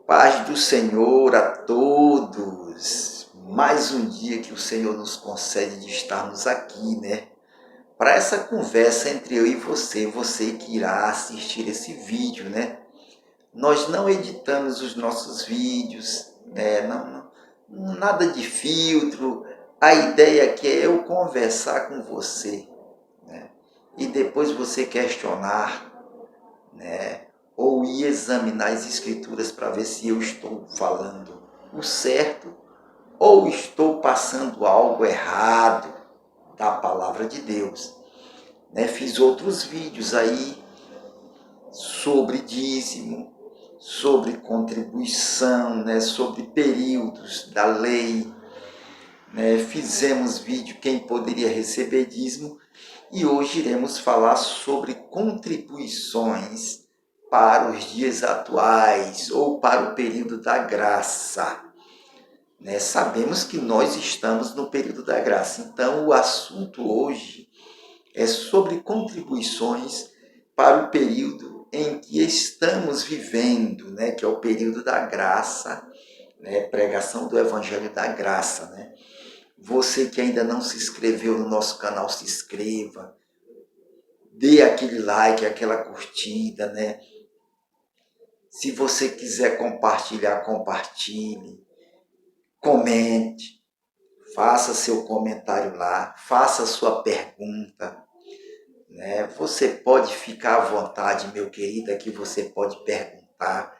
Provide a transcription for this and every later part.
Paz do Senhor a todos. Mais um dia que o Senhor nos concede de estarmos aqui, né? Para essa conversa entre eu e você que irá assistir esse vídeo, né? Nós não editamos os nossos vídeos, né? Nada de filtro. A ideia aqui é eu conversar com você, né? E depois você questionar, né? Ou ir examinar as escrituras para ver se eu estou falando o certo ou estou passando algo errado da palavra de Deus. Né? Fiz outros vídeos aí sobre dízimo, sobre contribuição, né? Sobre períodos da lei. Né? Fizemos vídeo quem poderia receber dízimo e hoje iremos falar sobre contribuições para os dias atuais ou para o período da graça. Né? Sabemos que nós estamos no período da graça, então o assunto hoje é sobre contribuições para o período em que estamos vivendo, né? Que é o período da graça, né? Pregação do Evangelho da Graça. Né? Você que ainda não se inscreveu no nosso canal, se inscreva, dê aquele like, aquela curtida, né? Se você quiser compartilhar, compartilhe, comente, faça seu comentário lá, faça sua pergunta, né? Você pode ficar à vontade, meu querido, aqui você pode perguntar,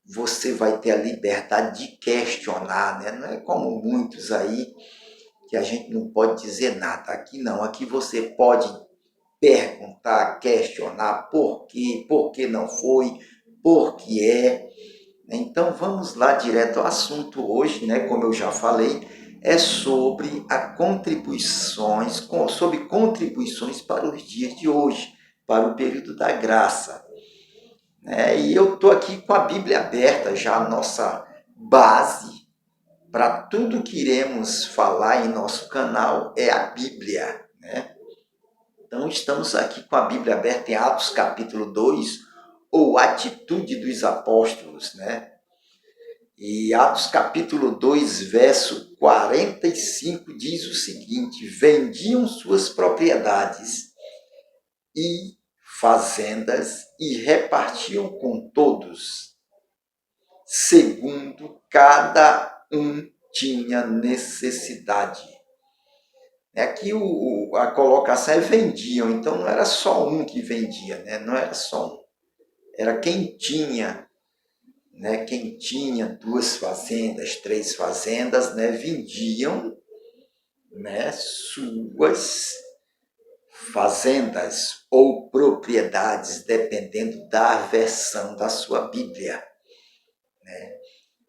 você vai ter a liberdade de questionar, né? Não é como muitos aí que a gente não pode dizer nada. Aqui não, aqui você pode perguntar, questionar por que não foi, por que é. Então vamos lá direto ao assunto hoje, né? Como eu já falei, é sobre sobre contribuições para os dias de hoje, para o período da graça. Né? E eu estou aqui com a Bíblia aberta, já a nossa base para tudo que iremos falar em nosso canal é a Bíblia. Né? Então estamos aqui com a Bíblia aberta em Atos capítulo 2, ou Atitude dos Apóstolos, né? E Atos capítulo 2, verso 45 diz o seguinte: vendiam suas propriedades e fazendas e repartiam com todos, segundo cada um tinha necessidade. Aqui a colocação é vendiam, então não era só um que vendia, né? Não era só um. Era quem tinha, né? Quem tinha 2 fazendas, 3 fazendas, né? Vendiam, né? Suas fazendas ou propriedades, dependendo da versão da sua Bíblia. Né?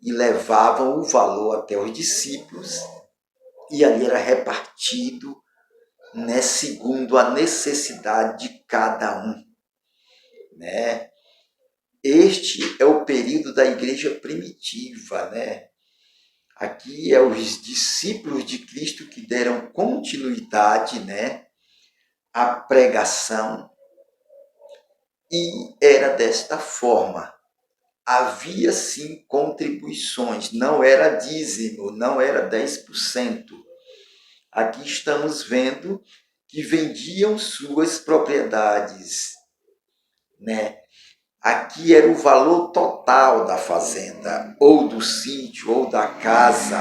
E levavam o valor até os discípulos e ali era repartido, né, segundo a necessidade de cada um. Né? Este é o período da igreja primitiva. Né? Aqui é os discípulos de Cristo que deram continuidade, né, à pregação, e era desta forma. Havia sim contribuições, não era dízimo, não era 10%. Aqui estamos vendo que vendiam suas propriedades, né? Aqui era o valor total da fazenda, ou do sítio, ou da casa,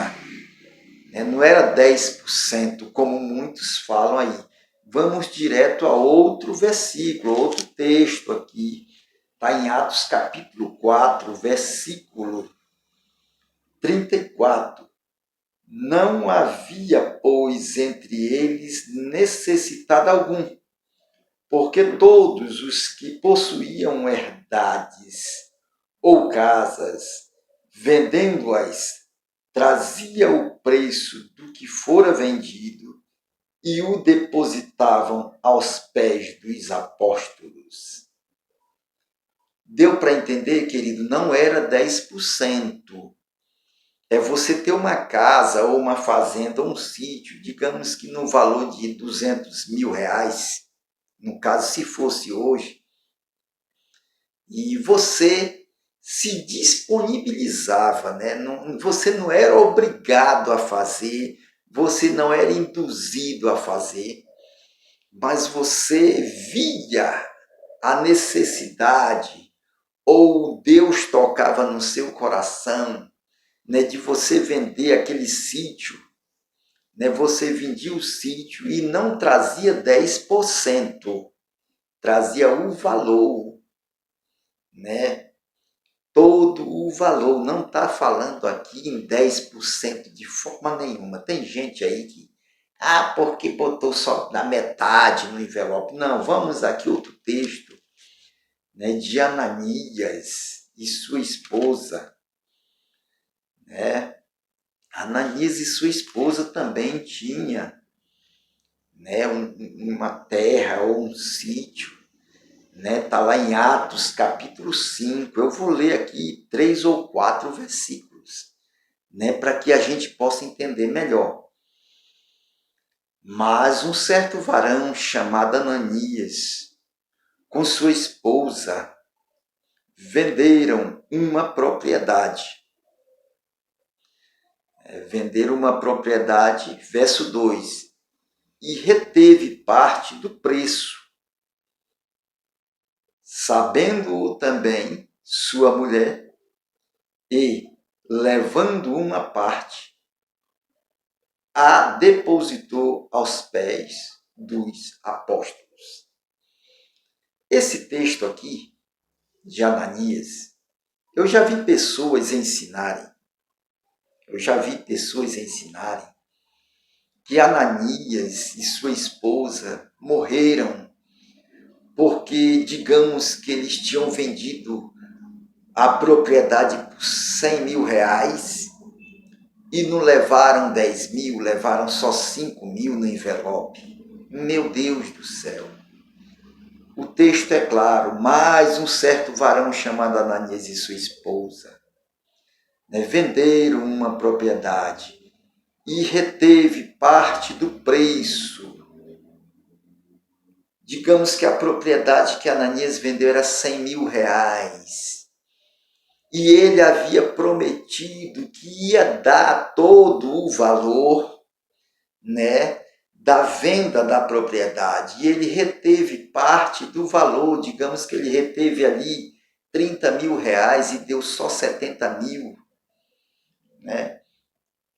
né? Não era 10%, como muitos falam aí. Vamos direto a outro versículo, outro texto aqui. Está em Atos capítulo 4, versículo 34. Não havia, pois, entre eles necessitado algum, porque todos os que possuíam herdades ou casas, vendendo-as, trazia o preço do que fora vendido e o depositavam aos pés dos apóstolos. Deu para entender, querido? Não era 10%. É você ter uma casa ou uma fazenda ou um sítio, digamos que no valor de 200 mil reais, no caso se fosse hoje, e você se disponibilizava, né? Você não era obrigado a fazer, você não era induzido a fazer, mas você via a necessidade, ou Deus tocava no seu coração, né, de você vender aquele sítio, né? Você vendia o sítio e não trazia 10%, trazia o valor, né? Todo o valor, não está falando aqui em 10% de forma nenhuma. Tem gente aí que, porque botou só na metade no envelope. Não, vamos aqui outro texto, né, de Ananias e sua esposa, né? Ananias e sua esposa também tinha, né, uma terra ou um sítio, né? Tá lá em Atos, capítulo 5. Eu vou ler aqui 3 ou 4 versículos, né, para que a gente possa entender melhor. Mas um certo varão chamado Ananias, com sua esposa, venderam uma propriedade. Venderam uma propriedade, verso 2, e reteve parte do preço, sabendo-o também sua mulher, e, levando uma parte, a depositou aos pés dos apóstolos. Esse texto aqui, de Ananias, eu já vi pessoas ensinarem, que Ananias e sua esposa morreram porque, digamos que eles tinham vendido a propriedade por 100 mil reais e não levaram 10 mil, levaram só 5 mil no envelope. Meu Deus do céu! O texto é claro, mas um certo varão chamado Ananias e sua esposa, né, venderam uma propriedade e reteve parte do preço. Digamos que a propriedade que Ananias vendeu era 100 mil reais. E ele havia prometido que ia dar todo o valor, né, da venda da propriedade. E ele reteve parte do valor, digamos que ele reteve ali 30 mil reais e deu só 70 mil. Né?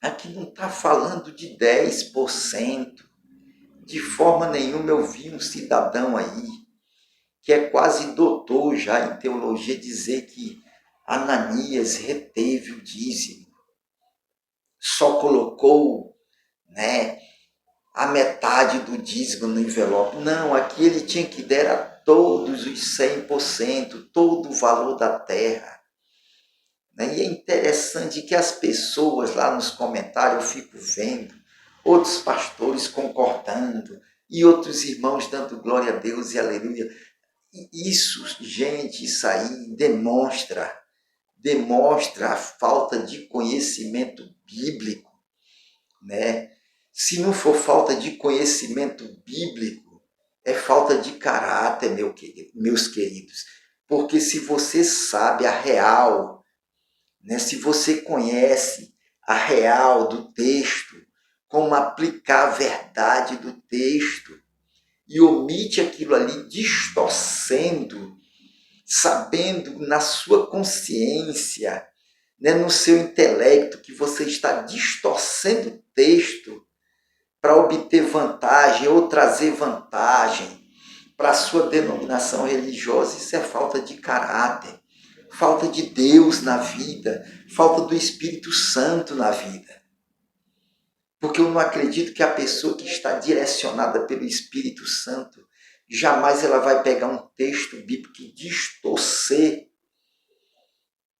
Aqui não está falando de 10%. De forma nenhuma. Eu vi um cidadão aí, que é quase doutor já em teologia, dizer que Ananias reteve o dízimo, só colocou, né, a metade do dízimo no envelope. Não, aqui ele tinha que dar a todos os 100%, todo o valor da terra. E é interessante que as pessoas lá nos comentários, eu fico vendo, outros pastores concordando, e outros irmãos dando glória a Deus e aleluia. E isso, gente, isso aí demonstra a falta de conhecimento bíblico, né? Se não for falta de conhecimento bíblico, é falta de caráter, meus queridos. Porque se você sabe a real, né? Se você conhece a real do texto, como aplicar a verdade do texto, e omite aquilo ali distorcendo, sabendo na sua consciência, né, no seu intelecto, que você está distorcendo o texto para obter vantagem ou trazer vantagem para a sua denominação religiosa, isso é falta de caráter, falta de Deus na vida, falta do Espírito Santo na vida. Porque eu não acredito que a pessoa que está direcionada pelo Espírito Santo, jamais ela vai pegar um texto bíblico e distorcer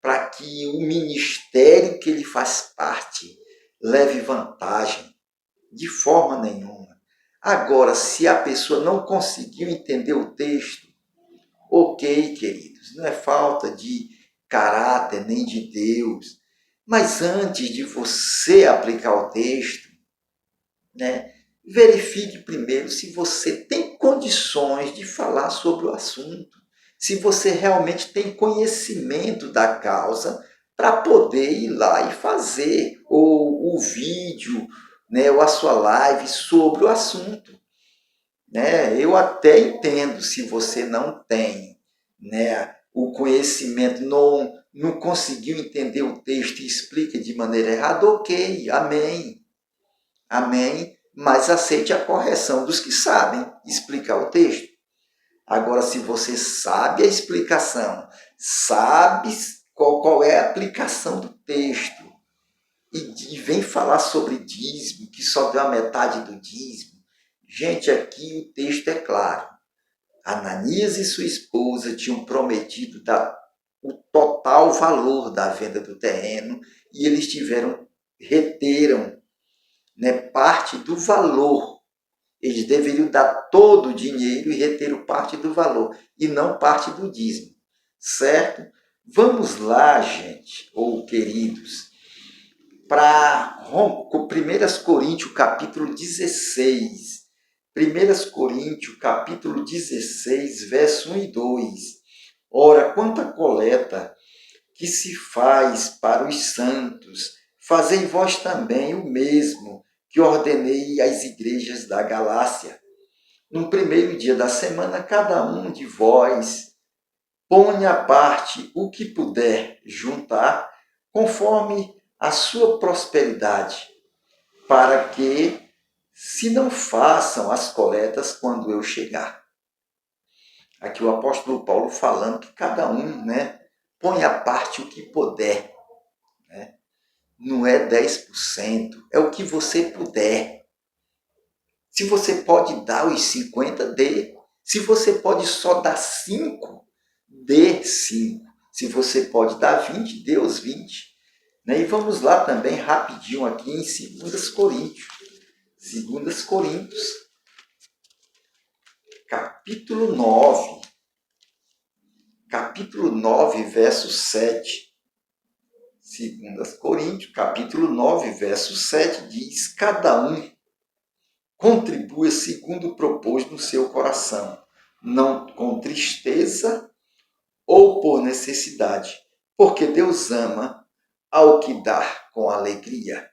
para que o ministério que ele faz parte leve vantagem. De forma nenhuma. Agora, se a pessoa não conseguiu entender o texto, ok, queridos, não é falta de caráter nem de Deus. Mas antes de você aplicar o texto, né, verifique primeiro se você tem condições de falar sobre o assunto, se você realmente tem conhecimento da causa para poder ir lá e fazer o vídeo, né, ou a sua live sobre o assunto. Né? Eu até entendo se você não tem, né, o conhecimento, não conseguiu entender o texto e explica de maneira errada, ok, amém, amém, mas aceite a correção dos que sabem explicar o texto. Agora, se você sabe a explicação, sabe qual é a aplicação do texto, e vem falar sobre dízimo, que só deu a metade do dízimo, gente, aqui o texto é claro. Ananias e sua esposa tinham prometido dar o total valor da venda do terreno e eles reteram, né, parte do valor. Eles deveriam dar todo o dinheiro e reter parte do valor e não parte do dízimo, certo? Vamos lá, gente, ou queridos, para 1 Coríntios capítulo 16. 1 Coríntios capítulo 16, verso 1 e 2. Ora, quanto à coleta que se faz para os santos, fazei vós também o mesmo que ordenei às igrejas da Galácia. No primeiro dia da semana, cada um de vós ponha à parte o que puder juntar, conforme a sua prosperidade, para que se não façam as coletas quando eu chegar. Aqui o apóstolo Paulo falando que cada um, né, põe à parte o que puder. Né? Não é 10%, é o que você puder. Se você pode dar os 50, dê. Se você pode só dar 5, dê 5. Se você pode dar 20, dê os 20. Né? E vamos lá também rapidinho aqui em 2 Coríntios. 2 Coríntios, capítulo 9. Capítulo 9, verso 7. 2 Coríntios, capítulo 9, verso 7, diz: cada um contribua segundo propôs no seu coração, não com tristeza ou por necessidade, porque Deus ama ao que dá com alegria.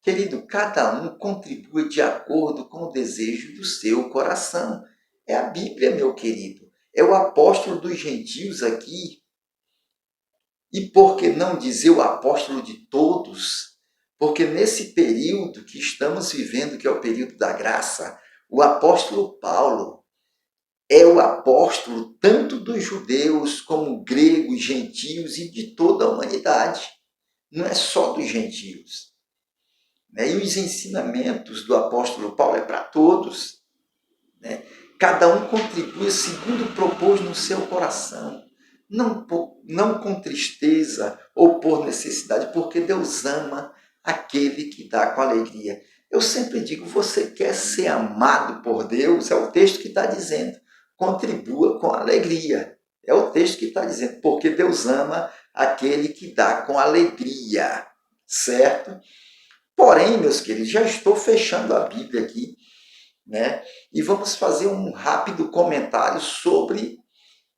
Querido, cada um contribui de acordo com o desejo do seu coração. É a Bíblia, meu querido. É o apóstolo dos gentios aqui. E por que não dizer o apóstolo de todos? Porque nesse período que estamos vivendo, que é o período da graça, o apóstolo Paulo é o apóstolo tanto dos judeus como gregos, gentios e de toda a humanidade. Não é só dos gentios. E os ensinamentos do apóstolo Paulo é para todos. Cada um contribui segundo propôs no seu coração. Não com tristeza ou por necessidade, porque Deus ama aquele que dá com alegria. Eu sempre digo, você quer ser amado por Deus? É o texto que está dizendo. Contribua com alegria. É o texto que está dizendo, porque Deus ama aquele que dá com alegria. Certo? Porém, meus queridos, já estou fechando a Bíblia aqui, né? E vamos fazer um rápido comentário sobre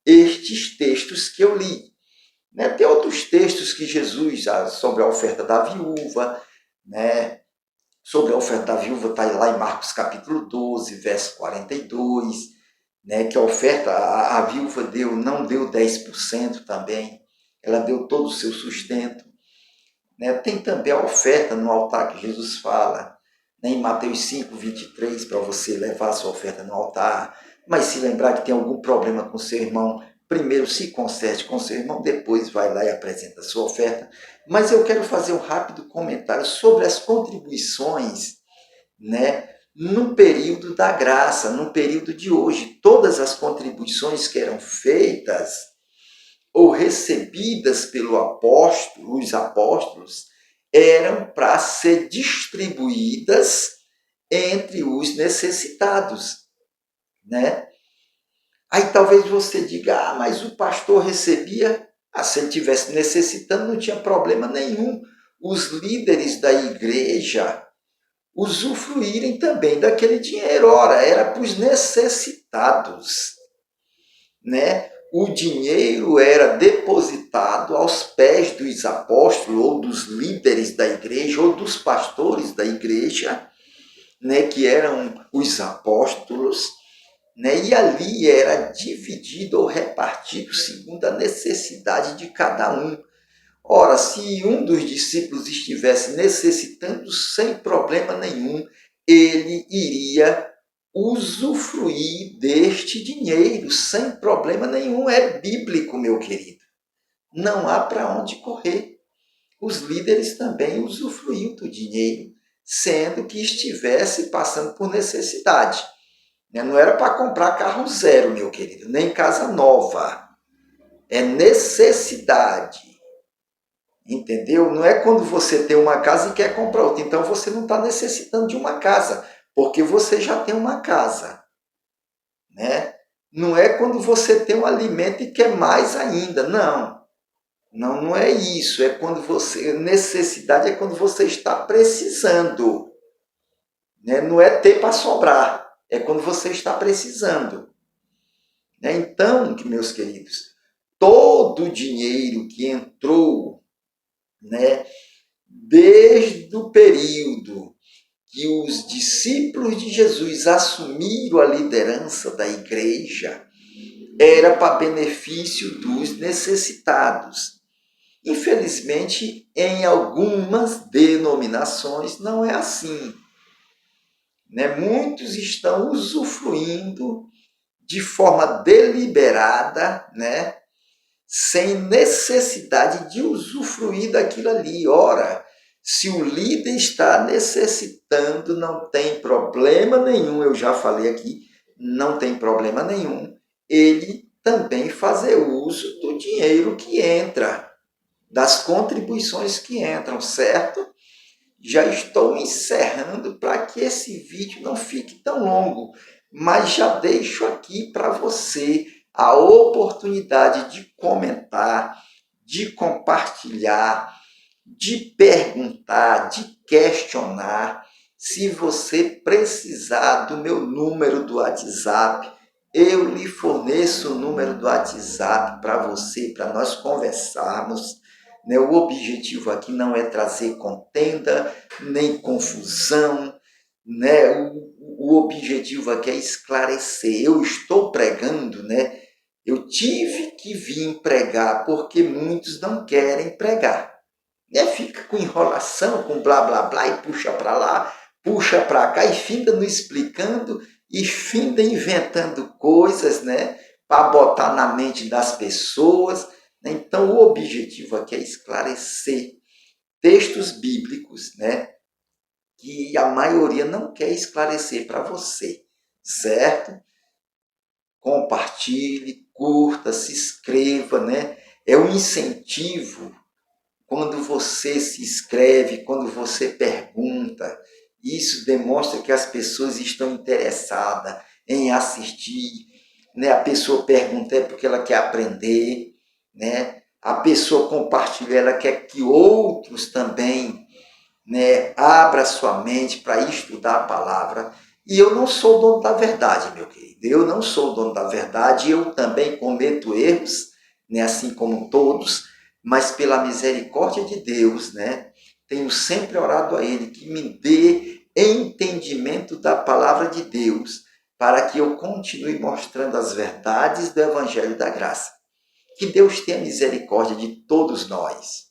estes textos que eu li. Né? Tem outros textos que Jesus, sobre a oferta da viúva, né? Sobre a oferta da viúva, está lá em Marcos capítulo 12, verso 42, né? Que a oferta, a viúva não deu 10% também, ela deu todo o seu sustento. Né? Tem também a oferta no altar que Jesus fala, né? Em Mateus 5, 23, para você levar a sua oferta no altar. Mas se lembrar que tem algum problema com seu irmão, primeiro se conserte com seu irmão, depois vai lá e apresenta a sua oferta. Mas eu quero fazer um rápido comentário sobre as contribuições, né? No período da graça, no período de hoje. Todas as contribuições que eram feitas ou recebidas pelo apóstolo, os apóstolos, eram para ser distribuídas entre os necessitados, né? Aí talvez você diga, mas o pastor recebia, se ele estivesse necessitando, não tinha problema nenhum. Os líderes da igreja usufruírem também daquele dinheiro. Ora, era para os necessitados. né? O dinheiro era depositado aos pés dos apóstolos ou dos líderes da igreja ou dos pastores da igreja, né, que eram os apóstolos, né, e ali era dividido ou repartido segundo a necessidade de cada um. Ora, se um dos discípulos estivesse necessitando, sem problema nenhum, ele iria usufruir deste dinheiro, sem problema nenhum. É bíblico, meu querido. Não há para onde correr. Os líderes também usufruíam do dinheiro, sendo que estivesse passando por necessidade. Não era para comprar carro zero, meu querido, nem casa nova. É necessidade. Entendeu? Não é quando você tem uma casa e quer comprar outra. Então você não está necessitando de uma casa, porque você já tem uma casa. Né? Não é quando você tem um alimento e quer mais ainda. Não. Não é isso. É quando você. Necessidade é quando você está precisando. Né? Não é ter para sobrar. É quando você está precisando. Né? Então, meus queridos, todo o dinheiro que entrou, né, desde o período que os discípulos de Jesus assumiram a liderança da igreja, era para benefício dos necessitados. Infelizmente, em algumas denominações não é assim. Né? Muitos estão usufruindo de forma deliberada, né? Sem necessidade de usufruir daquilo ali. Ora, se o líder está necessitando, não tem problema nenhum, eu já falei aqui, não tem problema nenhum, ele também fazer uso do dinheiro que entra, das contribuições que entram, certo? Já estou encerrando para que esse vídeo não fique tão longo, mas já deixo aqui para você a oportunidade de comentar, de compartilhar, de perguntar, de questionar. Se você precisar do meu número do WhatsApp, eu lhe forneço o número do WhatsApp para você, para nós conversarmos. Né? O objetivo aqui não é trazer contenda, nem confusão. Né? O objetivo aqui é esclarecer. Eu estou pregando, né? Eu tive que vir pregar porque muitos não querem pregar. Né? Fica com enrolação, com blá blá blá e puxa para lá, puxa para cá e finda não explicando e finda inventando coisas, né, para botar na mente das pessoas. Né? Então o objetivo aqui é esclarecer textos bíblicos, né, que a maioria não quer esclarecer para você, certo? Compartilhe, curta, se inscreva, né? É um incentivo quando você se inscreve, quando você pergunta. Isso demonstra que as pessoas estão interessadas em assistir. Né? A pessoa pergunta é porque ela quer aprender. Né? A pessoa compartilha, ela quer que outros também, né, abra sua mente para estudar a palavra. E eu não sou o dono da verdade, meu querido. Eu não sou o dono da verdade. Eu também cometo erros, né, assim como todos, mas pela misericórdia de Deus, né, tenho sempre orado a Ele que me dê entendimento da palavra de Deus, para que eu continue mostrando as verdades do Evangelho da Graça. Que Deus tenha misericórdia de todos nós.